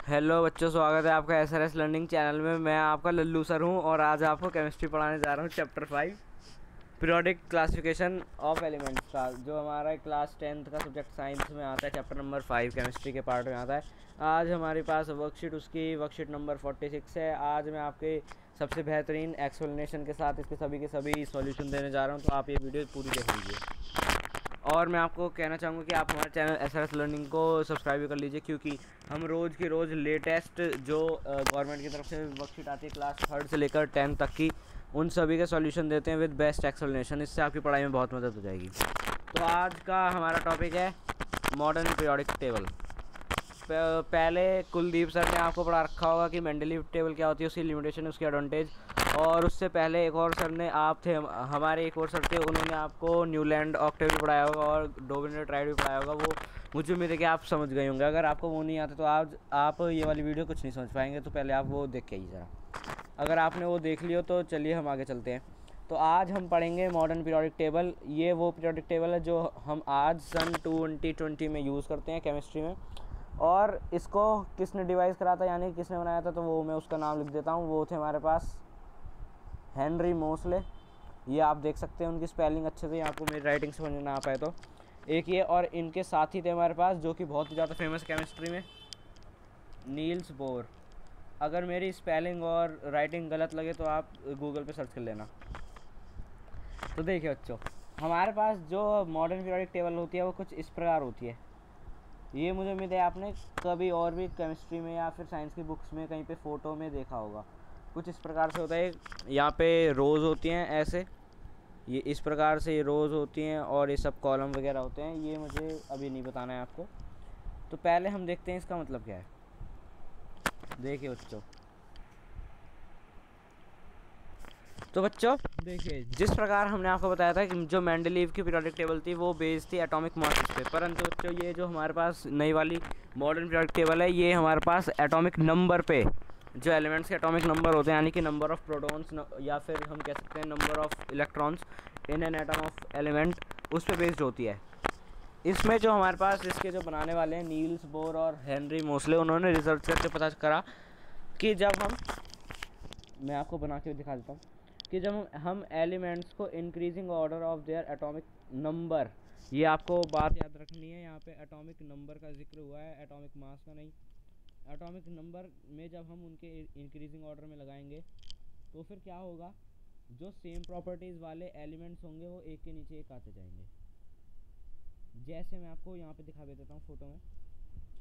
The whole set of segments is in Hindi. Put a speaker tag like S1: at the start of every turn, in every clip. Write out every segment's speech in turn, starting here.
S1: हेलो बच्चों, स्वागत है आपका एसआरएस लर्निंग चैनल में। मैं आपका लल्लू सर हूं और आज आपको केमिस्ट्री पढ़ाने जा रहा हूं chapter 5 periodic classification of elements का, जो हमारा क्लास 10th का सब्जेक्ट साइंस में आता है। चैप्टर नंबर 5 केमिस्ट्री के पार्ट में आता है। आज हमारे पास वर्कशीट उसकी वर्कशीट नंबर 46 है। आज मैं आपके सबसे बेहतरीन एक्सप्लेनेशन के साथ इसके सभी के सभी सॉल्यूशन देने जा रहा हूँ, तो आप ये वीडियो पूरी देख लीजिए। और मैं आपको कहना चाहूँगा कि आप हमारे चैनल एसआरएस लर्निंग को सब्सक्राइब कर लीजिए, क्योंकि हम रोज़ की रोज़ लेटेस्ट जो गवर्नमेंट की तरफ से वर्कशीट आती है क्लास 3rd से लेकर 10th तक की, उन सभी के सॉल्यूशन देते हैं विद बेस्ट एक्सप्लेनेशन। इससे आपकी पढ़ाई में बहुत मदद हो जाएगी। तो आज का हमारा टॉपिक है मॉडर्न पीरियोडिक टेबल। पहले कुलदीप सर ने आपको पढ़ा रखा होगा कि मेंडलीव टेबल क्या होती है, उसकी लिमिटेशन, उसकी एडवांटेज। और उससे पहले एक और सर ने हमारे एक और सर थे, उन्होंने आपको न्यूलैंड ऑक्टेव भी पढ़ाया होगा और डोबिनेट्राइड भी पढ़ाया होगा। वो मुझे उम्मीद है कि आप समझ गए होंगे। अगर आपको वो नहीं आता तो आज आप ये वाली वीडियो कुछ नहीं समझ पाएंगे, तो पहले आप वो देख के आइए ज़रा। अगर आपने वो देख लियो तो चलिए हम आगे चलते हैं। तो आज हम पढ़ेंगे मॉडर्न पीरियोडिक टेबल। ये वो पीरियोडिक टेबल है जो हम आज सन 2020 में यूज़ करते हैं केमिस्ट्री में। और इसको किसने डिवाइस करा था, यानी किसने बनाया था, तो वो मैं उसका नाम लिख देता हूँ। वो थे हमारे पास हेनरी मोसले। ये आप देख सकते हैं उनकी स्पेलिंग अच्छे से, आपको मेरी राइटिंग समझ ना आ पाए तो। एक ये, और इनके साथी थे हमारे पास जो कि बहुत ही ज़्यादा फेमस केमिस्ट्री में, नील्स बोर। अगर मेरी स्पेलिंग और राइटिंग गलत लगे तो आप गूगल पे सर्च कर लेना। तो देखिए बच्चों, हमारे पास जो मॉडर्न पीरियोडिक टेबल होती है वो कुछ इस प्रकार होती है। ये मुझे उम्मीद है आपने कभी और भी केमिस्ट्री में या फिर साइंस की बुक्स में कहीं पे फ़ोटो में देखा होगा। कुछ इस प्रकार से होता है। यहाँ पे रोज़ होती हैं ऐसे, ये इस प्रकार से ये रोज़ होती हैं और ये सब कॉलम वगैरह होते हैं। ये मुझे अभी नहीं बताना है आपको। तो पहले हम देखते हैं इसका मतलब क्या है। देखिए बच्चों, तो बच्चों देखिए, जिस प्रकार हमने आपको बताया था कि जो मेंडलीव की पीरियोडिक टेबल थी वो बेस्ड थी एटॉमिक मास पे, परंतु बच्चों ये जो हमारे पास नई वाली मॉडर्न पीरियोडिक टेबल है, ये हमारे पास एटॉमिक नंबर पे, जो एलिमेंट्स के एटॉमिक नंबर होते हैं, यानी कि नंबर ऑफ प्रोटॉन्स या फिर हम कह सकते हैं number of electrons in an atom of element, उस पर बेस्ड होती है। इसमें जो हमारे पास इसके जो बनाने वाले हैं नील्स बोर और हेनरी मोसले, उन्होंने रिसर्च करके पता करा कि जब मैं आपको बना के दिखा देता हूँ कि जब हम एलिमेंट्स को increasing order of their atomic number, ये आपको बात याद रखनी है, यहाँ पे एटॉमिक नंबर का जिक्र हुआ है, एटॉमिक मास का नहीं। एटॉमिक नंबर में जब हम उनके इंक्रीजिंग ऑर्डर में लगाएंगे तो फिर क्या होगा, जो सेम प्रॉपर्टीज़ वाले एलिमेंट्स होंगे वो एक के नीचे एक आते जाएंगे। जैसे मैं आपको यहाँ पे दिखा देता हूँ फोटो में।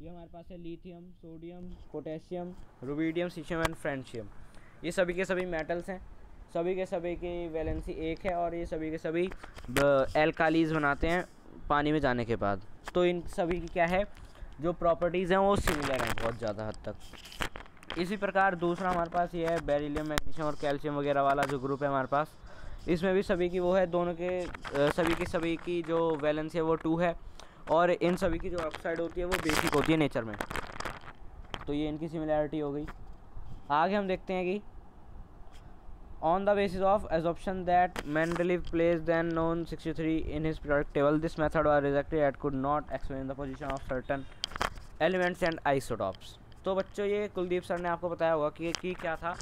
S1: ये हमारे पास है lithium, sodium, potassium, rubidium, caesium and francium. ये सभी के सभी मेटल्स हैं। सभी के सभी की वैलेंसी 1 है और ये सभी के सभी एल्कालीज बनाते हैं पानी में जाने के बाद। तो इन सभी की क्या है, जो प्रॉपर्टीज़ हैं वो सिमिलर हैं बहुत ज़्यादा हद तक। इसी प्रकार दूसरा हमारे पास ये है बेरिलियम, मैग्नीशियम और कैल्शियम वगैरह वाला जो ग्रुप है हमारे पास। इसमें भी सभी की वो है, दोनों के सभी की जो वैलेंसी है वो 2 है। और इन सभी की जो ऑक्साइड होती है वो बेसिक होती है नेचर में। तो ये इनकी सिमिलैरिटी हो गई। आगे हम देखते हैं कि on the basis of assumption that Mendeleev placed then known 63 in his periodic table, this method was rejected as could not explain the position of certain elements and isotopes। तो बच्चों, ये कुलदीप सर ने आपको बताया होगा कि क्या था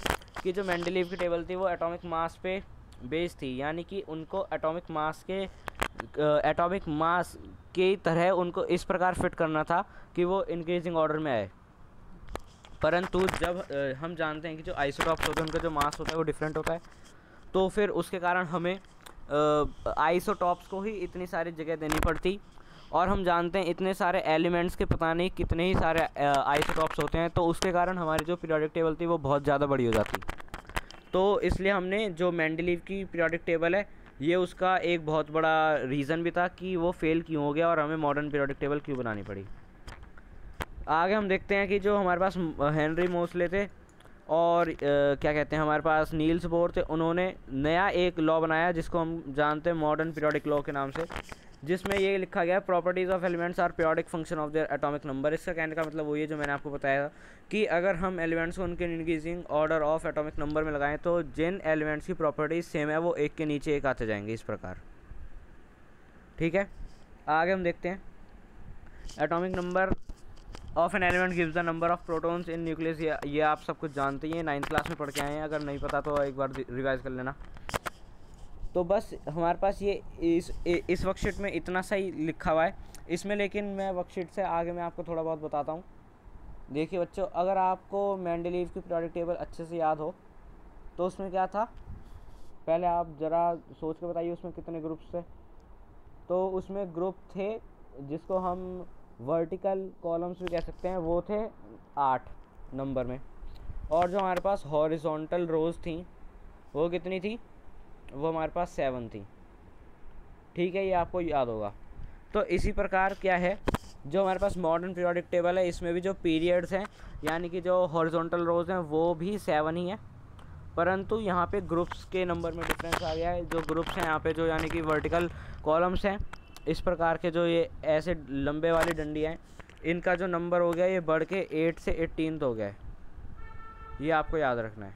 S1: कि जो मेंडलीव की टेबल थी वो एटॉमिक मास पे बेस्ड थी, यानी कि उनको एटॉमिक मास की तरह उनको इस प्रकार फिट करना था कि वो इंक्रीजिंग ऑर्डर में आए। परंतु जब हम जानते हैं कि जो आइसोटॉप्स होते हैं उनका जो मास होता है वो डिफरेंट होता है, तो फिर उसके कारण हमें आइसोटॉप्स को ही इतनी सारी जगह देनी पड़ती। और हम जानते हैं इतने सारे एलिमेंट्स के पता नहीं कितने ही सारे आइसोटॉप्स होते हैं, तो उसके कारण हमारी जो पीरियोडिक टेबल थी वो बहुत ज़्यादा बड़ी हो जाती। तो इसलिए हमने जो मेंडलीव की पीरियोडिक टेबल है, ये उसका एक बहुत बड़ा रीज़न भी था कि वो फेल क्यों हो गया और हमें मॉडर्न पीरियोडिक टेबल क्यों बनानी पड़ी। आगे हम देखते हैं कि जो हमारे पास हेनरी मोसले थे और क्या कहते हैं हमारे पास नील्स बोर थे, उन्होंने नया एक लॉ बनाया जिसको हम जानते हैं मॉडर्न पीरियोडिक लॉ के नाम से, जिसमें ये लिखा गया properties of elements are periodic function of their atomic number. इसका कहने का मतलब वही है जो मैंने आपको बताया था कि अगर हम एलिमेंट्स को उनके increasing order of atomic number में लगाएं तो जिन एलिमेंट्स की प्रॉपर्टीज़ सेम है वो एक के नीचे एक आते जाएंगे, इस प्रकार। ठीक है, आगे हम देखते हैं atomic number of an element gives the number of protons in nucleus. ये आप सब कुछ जानते ही हैं, 9th क्लास में पढ़ के आए हैं, अगर नहीं पता तो एक बार रिवाइज कर लेना। तो बस हमारे पास ये इस वर्कशीट में इतना सही लिखा हुआ है इसमें, लेकिन मैं वर्कशीट से आगे मैं आपको थोड़ा बहुत बताता हूँ। देखिए बच्चों, अगर आपको मेंडलीव की पीरियोडिक टेबल अच्छे से याद हो तो उसमें क्या था, पहले आप ज़रा सोच के बताइए उसमें कितने ग्रुप्स थे। तो उसमें ग्रुप थे जिसको हम वर्टिकल कॉलम्स भी कह सकते हैं, वो थे 8 नंबर में। और जो हमारे पास हॉरिजॉन्टल रोज़ थी वो कितनी थी, वो हमारे पास 7 थी। ठीक है, ये आपको याद होगा। तो इसी प्रकार क्या है, जो हमारे पास मॉडर्न पीरियोडिक टेबल है इसमें भी जो पीरियड्स हैं यानी कि जो हॉरिजॉन्टल रोज़ हैं वो भी 7 ही हैं, परंतु यहाँ पे ग्रुप्स के नंबर में डिफरेंस आ गया है। जो ग्रुप्स हैं यहाँ पे जो यानी कि वर्टिकल कॉलम्स हैं, इस प्रकार के जो ये ऐसे लंबे वाली डंडी हैं, इनका जो नंबर हो गया ये बढ़ के 8 से 18 हो गया है, ये आपको याद रखना है।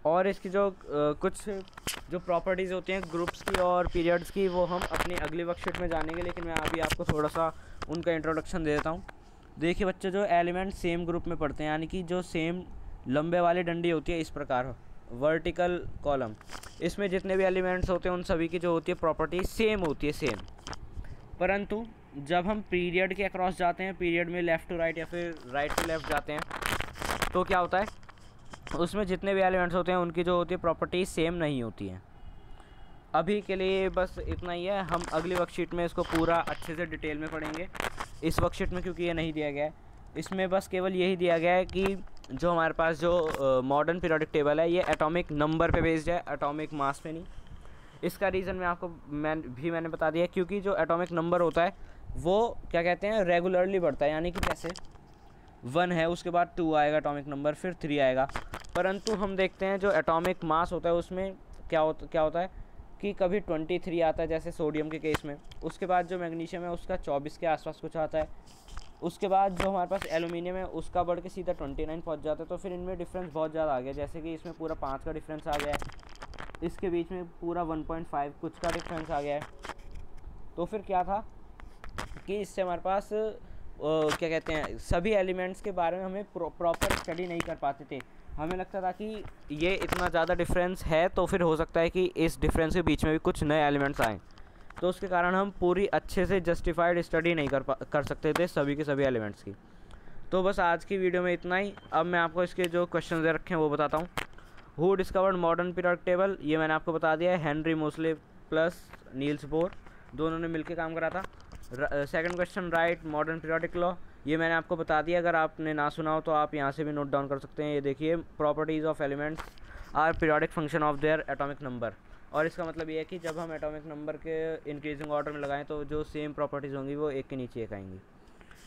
S1: और इसकी जो कुछ जो प्रॉपर्टीज़ होती हैं ग्रुप्स की और पीरियड्स की वो हम अपनी अगली वर्कशीट में जानेंगे, लेकिन मैं अभी आपको थोड़ा सा उनका इंट्रोडक्शन दे देता हूँ। देखिए बच्चे, जो एलिमेंट सेम ग्रुप में पढ़ते हैं यानी कि जो सेम लंबे वाली डंडी होती है, इस प्रकार वर्टिकल कॉलम, इसमें जितने भी एलिमेंट्स होते हैं उन सभी की जो होती है प्रॉपर्टी सेम होती है, सेम। परंतु जब हम पीरियड के अक्रॉस जाते हैं, पीरियड में लेफ़्ट टू राइट या फिर राइट टू लेफ़्ट जाते हैं, तो क्या होता है, उसमें जितने भी एलिमेंट्स होते हैं उनकी जो होती है प्रॉपर्टी सेम नहीं होती हैं। अभी के लिए बस इतना ही है, हम अगली वर्कशीट में इसको पूरा अच्छे से डिटेल में पढ़ेंगे। इस वर्कशीट में क्योंकि ये नहीं दिया गया है, इसमें बस केवल यही दिया गया है कि जो हमारे पास जो मॉडर्न पीरियोडिक टेबल है ये एटॉमिक नंबर पे बेस्ड है, एटॉमिक मास पे नहीं। इसका रीज़न मैं आपको मैंने बता दिया, क्योंकि जो एटॉमिक नंबर होता है वो क्या कहते हैं रेगुलरली बढ़ता है, यानी कि जैसे 1 है उसके बाद 2 आएगा एटॉमिक नंबर, फिर 3 आएगा। परंतु हम देखते हैं जो एटॉमिक मास होता है उसमें क्या होता है कि कभी 23 आता है जैसे सोडियम के केस में, उसके बाद जो मैग्नीशियम है उसका 24 के आसपास कुछ आता है, उसके बाद जो हमारे पास एल्यूमिनियम है उसका बढ़ के सीधा 29 पहुंच जाता है। तो फिर इनमें डिफरेंस बहुत ज़्यादा आ गया, जैसे कि इसमें पूरा 5 का डिफरेंस आ गया है, इसके बीच में पूरा 1.5 कुछ का डिफरेंस आ गया है। तो फिर क्या था कि इससे हमारे पास क्या कहते हैं सभी एलिमेंट्स के बारे में हमें प्रॉपर स्टडी नहीं कर पाते थे। हमें लगता था कि ये इतना ज़्यादा डिफरेंस है तो फिर हो सकता है कि इस डिफरेंस के बीच में भी कुछ नए एलिमेंट्स आएँ, तो उसके कारण हम पूरी अच्छे से जस्टिफाइड स्टडी नहीं कर सकते थे सभी के सभी एलिमेंट्स की। तो बस आज की वीडियो में इतना ही। अब मैं आपको इसके जो क्वेश्चन दे रखे हैं वो बताता हूँ। Who discovered modern periodic table, ये मैंने आपको बता दिया है, Henry Mosle plus Niels Bohr, दोनों ने मिलकर काम करा था। Second question, right modern periodic law, ये मैंने आपको बता दिया, अगर आपने ना सुना हो तो आप यहाँ से भी नोट डाउन कर सकते हैं। ये देखिए, properties of elements are periodic function of their atomic number, और इसका मतलब ये है कि जब हम एटॉमिक नंबर के इंक्रीजिंग ऑर्डर में लगाएं तो जो सेम प्रॉपर्टीज़ होंगी वो एक के नीचे एक आएंगी।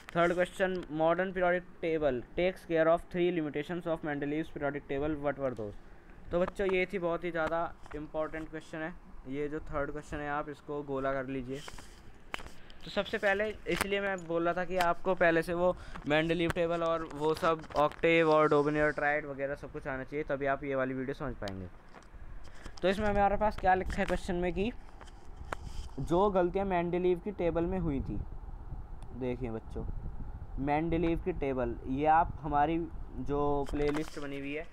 S1: Third question, modern periodic table takes care of 3 limitations of Mendeleev's periodic table, what were those. तो बच्चों ये थी बहुत ही ज़्यादा इंपॉर्टेंट क्वेश्चन है, ये जो थर्ड क्वेश्चन है आप इसको गोला कर लीजिए। तो सबसे पहले इसलिए मैं बोल रहा था कि आपको पहले से वो मेंडलीव टेबल और वो सब ऑक्टेव और डोबेनियर ट्राइड वगैरह सब कुछ आना चाहिए, तभी आप ये वाली वीडियो समझ पाएंगे। तो इसमें हमारे पास क्या लिखा है क्वेश्चन में कि जो गलतियां मेंडलीव की टेबल में हुई थी, देखिए बच्चों मेंडलीव की टेबल, ये आप हमारी जो प्लेलिस्ट बनी हुई है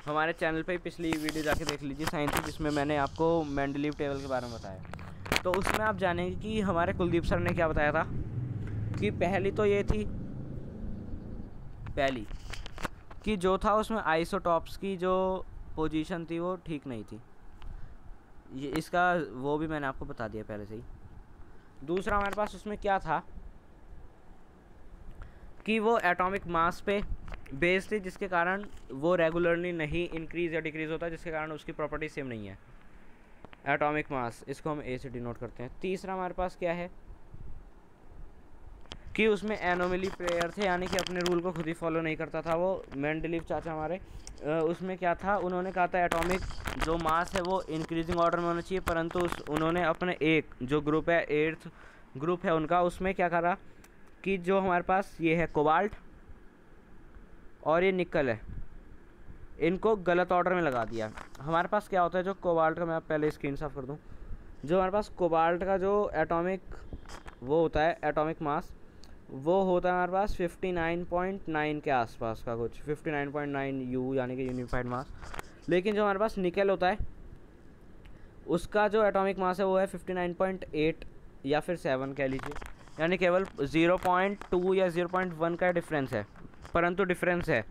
S1: हमारे चैनल पे पिछली वीडियो जाके देख लीजिए साइंस की, जिसमें मैंने आपको मेंडलीव टेबल के बारे में बताया। तो उसमें आप जानेंगे कि हमारे कुलदीप सर ने क्या बताया था कि पहली तो ये थी कि जो था उसमें आइसोटॉप्स की जो पोजीशन थी वो ठीक नहीं थी, ये इसका वो भी मैंने आपको बता दिया पहले से ही। दूसरा हमारे पास उसमें क्या था कि वो एटॉमिक मास पे बेस्ड थी, जिसके कारण वो रेगुलरली नहीं इंक्रीज़ या डिक्रीज़ होता, जिसके कारण उसकी प्रॉपर्टी सेम नहीं है। एटॉमिक मास, इसको हम ए से डिनोट करते हैं। तीसरा हमारे पास क्या है कि उसमें एनोमली प्लेयर थे, यानी कि अपने रूल को खुद ही फॉलो नहीं करता था वो मेंडलीव चाचा हमारे। उसमें क्या था, उन्होंने कहा था एटॉमिक जो मास है वो इंक्रीजिंग ऑर्डर में होना चाहिए, परंतु उन्होंने अपने एक जो ग्रुप है 8th ग्रुप है उनका, उसमें क्या करा कि जो हमारे पास ये है कोबाल्ट और ये निकल है, इनको गलत ऑर्डर में लगा दिया। हमारे पास क्या होता है जो कोबाल्ट का, मैं आप पहले स्क्रीन साफ कर दूं, जो हमारे पास कोबाल्ट का जो एटॉमिक वो होता है एटॉमिक मास, वो होता है हमारे पास 59.9 के आसपास का कुछ, 59.9 यू यानी कि यूनिफाइड मास। लेकिन जो हमारे पास निकल होता है उसका जो एटॉमिक मास है वो है 59.8 या फिर 7 कह लीजिए, यानी केवल 0.2 या 0.1 का डिफरेंस है, परंतु डिफरेंस है।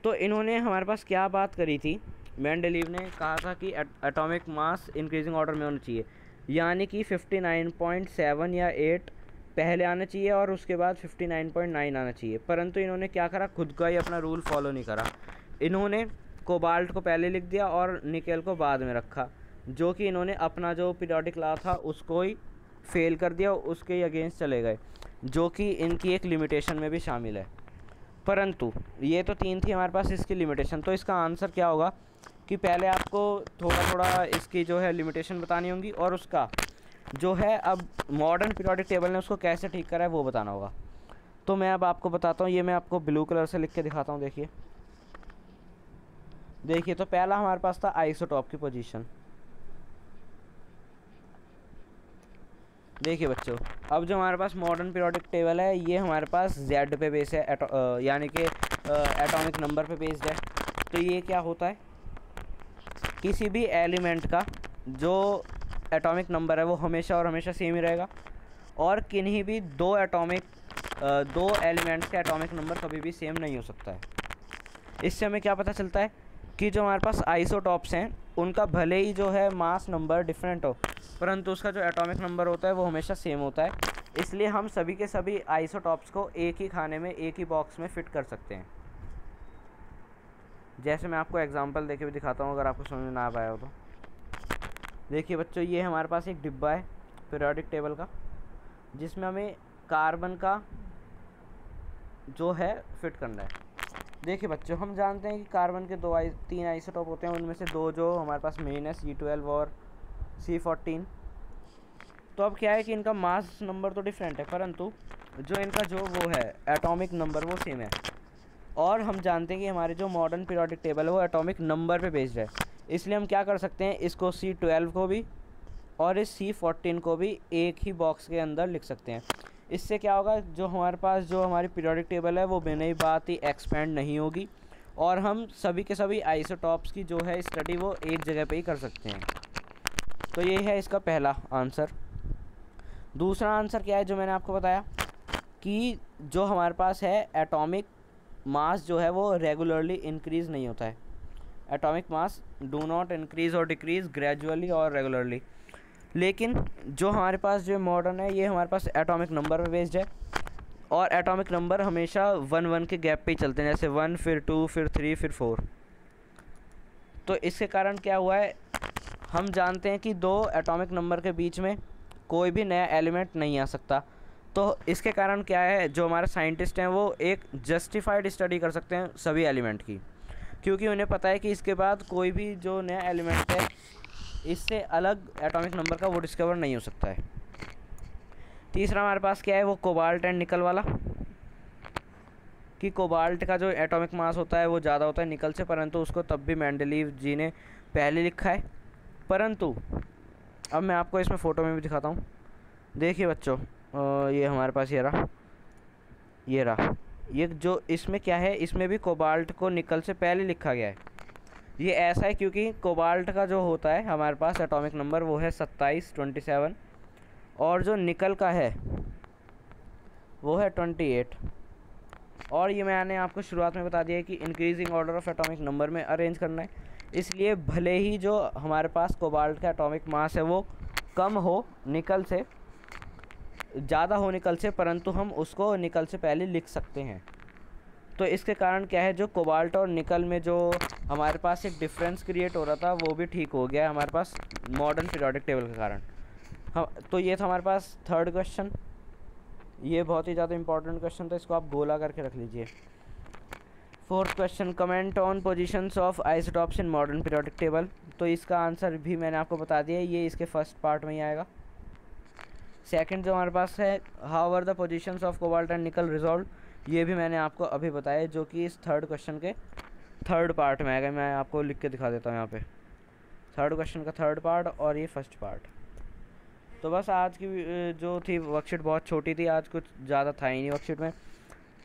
S1: तो इन्होंने हमारे पास क्या बात करी थी, मेंडलीव ने कहा था कि एटॉमिक मास इंक्रीजिंग ऑर्डर में होना चाहिए, यानी कि 59.7 या 8 पहले आना चाहिए और उसके बाद 59.9 आना चाहिए। परंतु इन्होंने क्या करा, खुद का ही अपना रूल फॉलो नहीं करा। इन्होंने कोबाल्ट को पहले लिख दिया और निकेल को बाद में रखा, जो कि इन्होंने अपना जो पीरियोडिक लॉ था उसको ही फेल कर दिया, उसके ही अगेंस्ट चले गए, जो कि इनकी एक लिमिटेशन में भी शामिल है। परंतु ये तो 3 थी हमारे पास इसकी लिमिटेशन। तो इसका आंसर क्या होगा कि पहले आपको थोड़ा थोड़ा इसकी जो है लिमिटेशन बतानी होगी और उसका जो है अब मॉडर्न पीरियोडिक टेबल ने उसको कैसे ठीक करा है वो बताना होगा। तो मैं अब आपको बताता हूँ, ये मैं आपको ब्लू कलर से लिख के दिखाता हूँ। देखिए तो पहला हमारे पास था आइसोटॉप की पोजीशन। देखिए बच्चों, अब जो हमारे पास मॉडर्न पीरियोडिक टेबल है ये हमारे पास जेड पे बेस है, यानी कि एटॉमिक नंबर पे बेस्ड है। तो ये क्या होता है, किसी भी एलिमेंट का जो एटॉमिक नंबर है वो हमेशा और हमेशा सेम ही रहेगा, और किन्हीं भी दो एलिमेंट्स का एटॉमिक नंबर कभी भी सेम नहीं हो सकता है। इससे हमें क्या पता चलता है कि जो हमारे पास आइसोटॉप्स हैं उनका भले ही जो है मास नंबर डिफरेंट हो, परंतु उसका जो एटॉमिक नंबर होता है वो हमेशा सेम होता है। इसलिए हम सभी के सभी आइसोटॉप्स को एक ही खाने में, एक ही बॉक्स में फिट कर सकते हैं। जैसे मैं आपको एग्जांपल देके भी दिखाता हूँ अगर आपको समझ में ना आ पाया हो तो। देखिए बच्चों, ये हमारे पास एक डिब्बा है पीरियोडिक टेबल का, जिसमें हमें कार्बन का जो है फिट करना है। देखिए बच्चों, हम जानते हैं कि कार्बन के 3 आइसोटॉप होते हैं, उनमें से 2 जो हमारे पास मेन है C12 और C14। तो अब क्या है कि इनका मास नंबर तो डिफरेंट है, परंतु जो इनका जो वो है एटॉमिक नंबर वो सेम है। और हम जानते हैं कि हमारे जो मॉडर्न पीरियोडिक टेबल है वो एटॉमिक नंबर पे बेस्ड है। इसलिए हम क्या कर सकते हैं, इसको C12 को भी और इस C14 को भी एक ही बॉक्स के अंदर लिख सकते हैं। इससे क्या होगा, जो हमारे पास जो हमारी पीरियोडिक टेबल है वो बिना ही बात ही एक्सपेंड नहीं होगी, और हम सभी के सभी आइसोटॉप्स की जो है स्टडी वो एक जगह पे ही कर सकते हैं। तो ये है इसका पहला आंसर। दूसरा आंसर क्या है जो मैंने आपको बताया कि जो हमारे पास है एटॉमिक मास जो है वो रेगुलरली इंक्रीज़ नहीं होता है। Atomic mass do not increase और डिक्रीज़ ग्रेजुअली और रेगुलरली। लेकिन जो हमारे पास जो मॉडर्न है ये हमारे पास एटॉमिक नंबर पे बेस्ड है, और एटॉमिक नंबर हमेशा 1-1 के गैप पे ही चलते हैं, जैसे 1 फिर 2 फिर 3 फिर 4। तो इसके कारण क्या हुआ है, हम जानते हैं कि 2 एटॉमिक नंबर के बीच में कोई भी नया एलिमेंट नहीं आ सकता। तो इसके कारण क्या है, जो हमारे साइंटिस्ट हैं वो एक जस्टिफाइड स्टडी कर सकते हैं सभी एलिमेंट की, क्योंकि उन्हें पता है कि इसके बाद कोई भी जो नया एलिमेंट है इससे अलग एटॉमिक नंबर का वो डिस्कवर नहीं हो सकता है। तीसरा हमारे पास क्या है, वो कोबाल्ट एंड निकल वाला, कि कोबाल्ट का जो एटॉमिक मास होता है वो ज़्यादा होता है निकल से, परंतु उसको तब भी मेंडलीव जी ने पहले लिखा है। परंतु अब मैं आपको इसमें फ़ोटो में भी दिखाता हूँ। देखिए बच्चों, ये हमारे पास ये रहा, ये जो इसमें क्या है, इसमें भी कोबाल्ट को निकल से पहले लिखा गया है। ये ऐसा है क्योंकि कोबाल्ट का जो होता है हमारे पास एटॉमिक नंबर वो है 27 और जो निकल का है वो है 28। और ये मैंने आपको शुरुआत में बता दिया है कि increasing order of atomic number में अरेंज करना है। इसलिए भले ही जो हमारे पास कोबाल्ट का एटॉमिक मास है वो कम हो निकल से, ज़्यादा हो निकल से, परंतु हम उसको निकल से पहले लिख सकते हैं। तो इसके कारण क्या है, जो कोबाल्ट और निकल में जो हमारे पास एक डिफरेंस क्रिएट हो रहा था वो भी ठीक हो गया है हमारे पास मॉडर्न पीरियोडिक टेबल के कारण। हम तो ये था हमारे पास थर्ड क्वेश्चन। ये बहुत ही ज़्यादा इंपॉर्टेंट क्वेश्चन था, इसको आप गोला करके रख लीजिए। Fourth question, comment on positions of isotopes in modern periodic table. तो इसका आंसर भी मैंने आपको बता दिया है, ये इसके फर्स्ट पार्ट में ही आएगा। सेकंड जो हमारे पास है, how are the positions of cobalt and nickel resolve, ये भी मैंने आपको अभी बताया, जो कि इस थर्ड क्वेश्चन के थर्ड पार्ट में आएगा। मैं आपको लिख के दिखा देता हूँ यहाँ पे, थर्ड क्वेश्चन का थर्ड पार्ट और ये फर्स्ट पार्ट। तो बस आज की जो थी वर्कशीट बहुत छोटी थी, आज कुछ ज़्यादा था ही नहीं वर्कशीट में।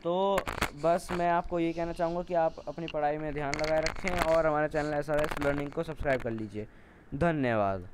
S1: तो बस मैं आपको ये कहना चाहूँगा कि आप अपनी पढ़ाई में ध्यान लगाए रखें और हमारे चैनल SRS लर्निंग को सब्सक्राइब कर लीजिए। धन्यवाद।